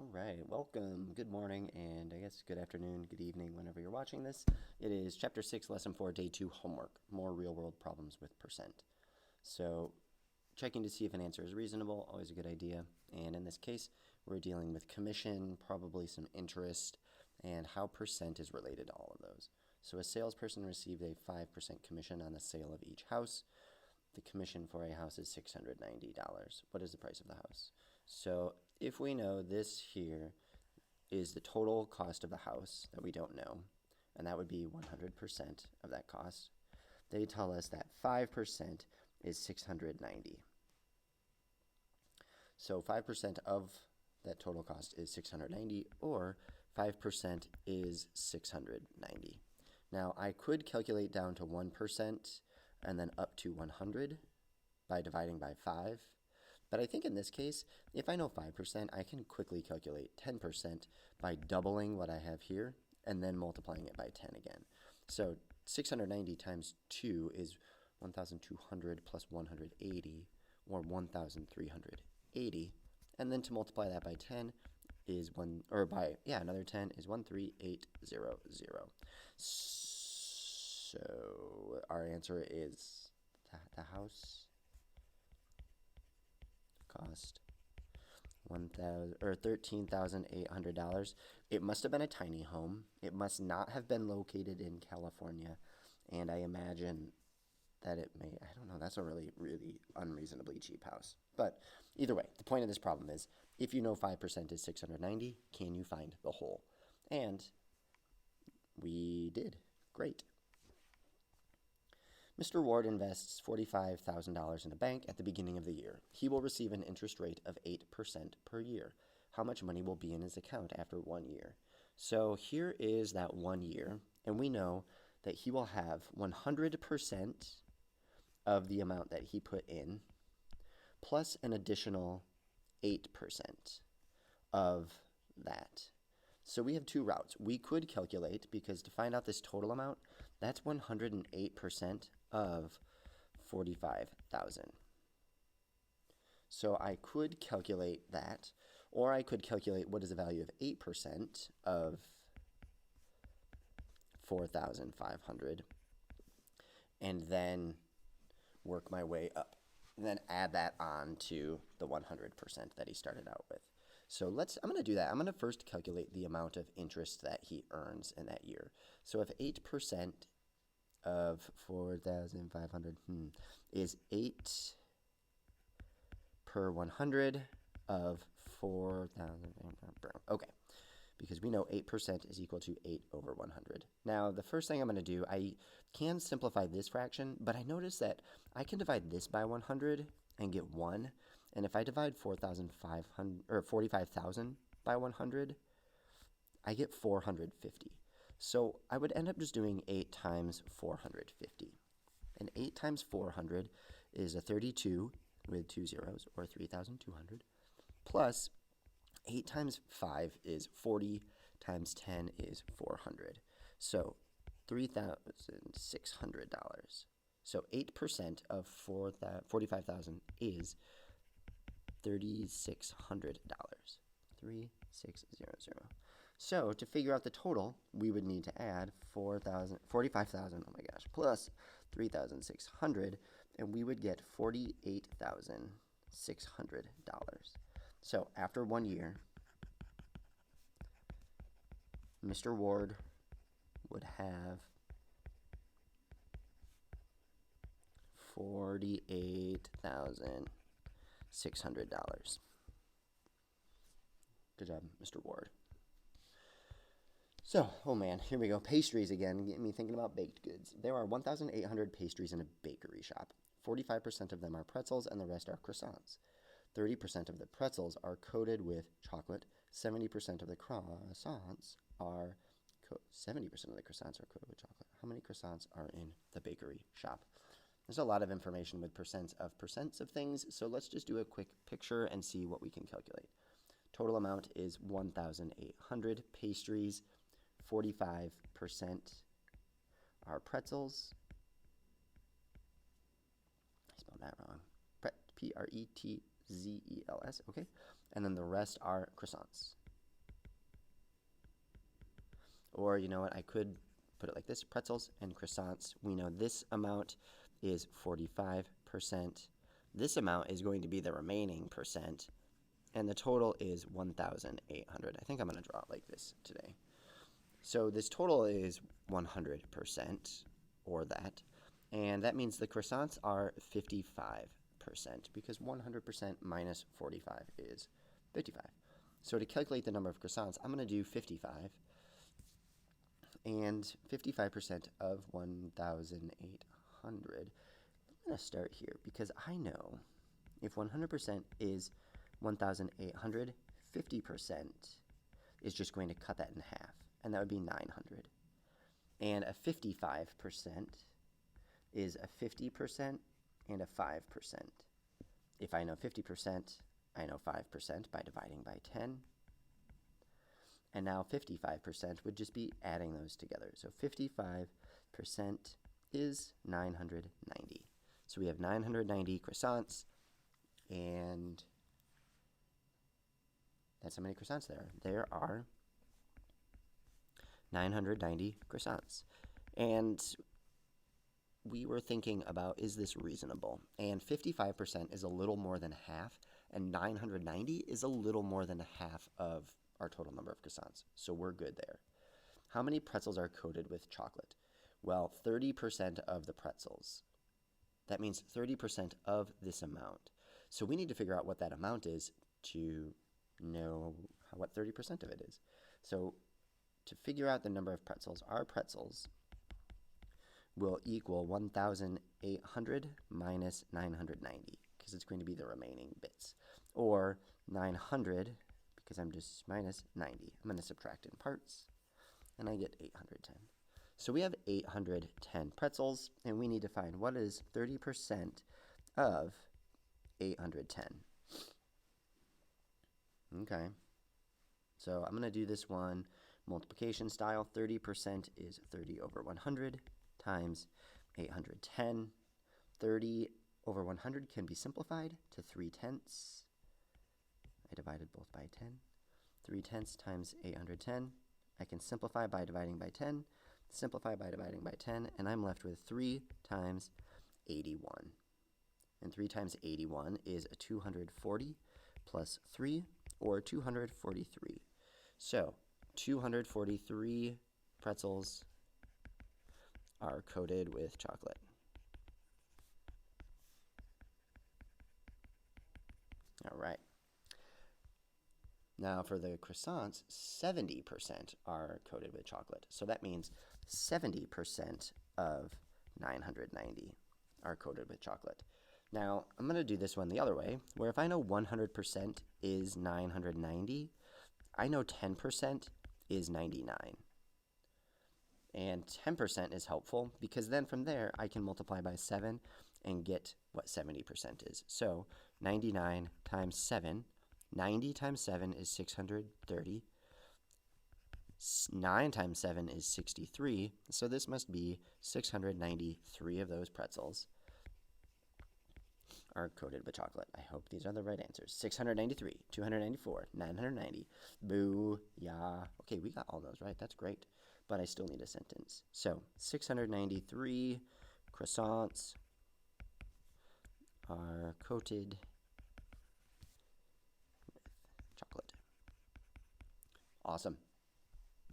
All right, welcome. Good morning, and I guess good afternoon, good evening, whenever you're watching this. It is Chapter 6, Lesson 4, Day 2 homework, more real-world problems with percent. So, checking to see if an answer is reasonable, always a good idea. And in this case, we're dealing with commission, probably some interest, and how percent is related to all of those. So a salesperson received a 5% commission on the sale of each house. The commission for a house is $690. What is the price of the house? So if we know this here is the total cost of the house that we don't know, and that would be 100% of that cost, they tell us that 5% is 690. So 5% of that total cost is 690, or 5% is 690. Now, I could calculate down to 1% and then up to 100 by dividing by 5. But I think in this case, if I know 5%, I can quickly calculate 10% by doubling what I have here and then multiplying it by 10 again. So 690 times 2 is 1,200 plus 180, or 1,380. And then to multiply that by 10 is another 10 is 13800. So our answer is the house cost $13,800. It must have been a tiny home. It must not have been located in California, and I imagine that it may, I don't know, that's a really, really unreasonably cheap house. But either way, the point of this problem is, if you know 5% is 690, can you find the whole? And we did. Great. Mr. Ward invests $45,000 in a bank at the beginning of the year. He will receive an interest rate of 8% per year. How much money will be in his account after 1 year? So here is that 1 year, and we know that he will have 100% of the amount that he put in, plus an additional 8% of that. So we have two routes. We could calculate, because to find out this total amount, that's 108% of 45,000. So I could calculate that, or I could calculate what is the value of 8% of 4,500, and then work my way up, and then add that on to the 100% that he started out with. So I'm going to do that. I'm going to first calculate the amount of interest that he earns in that year. So if 8% of 4,500 is 8 per 100 of 4,000. Okay, because we know 8% is equal to 8 over 100. Now, the first thing I'm going to do, I can simplify this fraction, but I notice that I can divide this by 100 and get 1. And if I divide 45,000 by 100, I get 450. So I would end up just doing 8 times 450. And 8 times 400 is a 32 with 2 zeros, or 3,200, plus 8 times 5 is 40, times 10 is 400. So $3,600. So 8% of 45,000 is $3,600. 3,600. So to figure out the total, we would need to add 45,000, oh my gosh, plus 3,600, and we would get $48,600. So after 1 year, Mr. Ward would have $48,600. Good job, Mr. Ward. So, oh man, here we go. Pastries again, getting me thinking about baked goods. There are 1,800 pastries in a bakery shop. 45% of them are pretzels and the rest are croissants. 30% of the pretzels are coated with chocolate. 70% of the croissants are 70% of the croissants are coated with chocolate. How many croissants are in the bakery shop? There's a lot of information with percents of things, so let's just do a quick picture and see what we can calculate. Total amount is 1,800 pastries. 45% are pretzels. I spelled that wrong. Pretzels, okay. And then the rest are croissants. Or you know what, I could put it like this, pretzels and croissants. We know this amount is 45%. This amount is going to be the remaining percent, and the total is 1,800. I think I'm going to draw it like this today. So this total is 100%, or that, and that means the croissants are 55%, because 100% minus 45 is 55. So to calculate the number of croissants, I'm going to do 55, and 55% of 1,800. I'm going to start here, because I know if 100% is 1,800, 50% is just going to cut that in half, and that would be 900. And a 55% is a 50% and a 5%. If I know 50%, I know 5% by dividing by 10. And now 55% would just be adding those together. So 55% is 990. So we have 990 croissants, and that's how many croissants there are. There are 990 croissants. And we were thinking about, is this reasonable? And 55% is a little more than half, and 990 is a little more than half of our total number of croissants. So we're good there. How many pretzels are coated with chocolate? Well, 30% of the pretzels. That means 30% of this amount. So we need to figure out what that amount is to know what 30% of it is. So to figure out the number of pretzels, our pretzels will equal 1,800 minus 990, because it's going to be the remaining bits. Or 900, because I'm just minus 90. I'm going to subtract in parts, and I get 810. So we have 810 pretzels, and we need to find what is 30% of 810. Okay. So I'm going to do this one multiplication style. 30% is 30 over 100 times 810. 30 over 100 can be simplified to 3/10. I divided both by 10. 3/10 times 810. I can simplify by dividing by 10, simplify by dividing by 10, and I'm left with 3 times 81. And 3 times 81 is a 240 plus 3, or 243. So 243 pretzels are coated with chocolate. All right. Now for the croissants, 70% are coated with chocolate. So that means 70% of 990 are coated with chocolate. Now, I'm going to do this one the other way, where if I know 100% is 990, I know 10% is 99. And 10% is helpful, because then from there, I can multiply by 7 and get what 70% is. So 99 times 7, 90 times 7 is 630. 9 times 7 is 63. So this must be 693 of those pretzels are coated with chocolate. I hope these are the right answers. 693, 294, 990. Boo, yeah. Okay, we got all those right. That's great. But I still need a sentence. So 693 croissants are coated with chocolate. Awesome.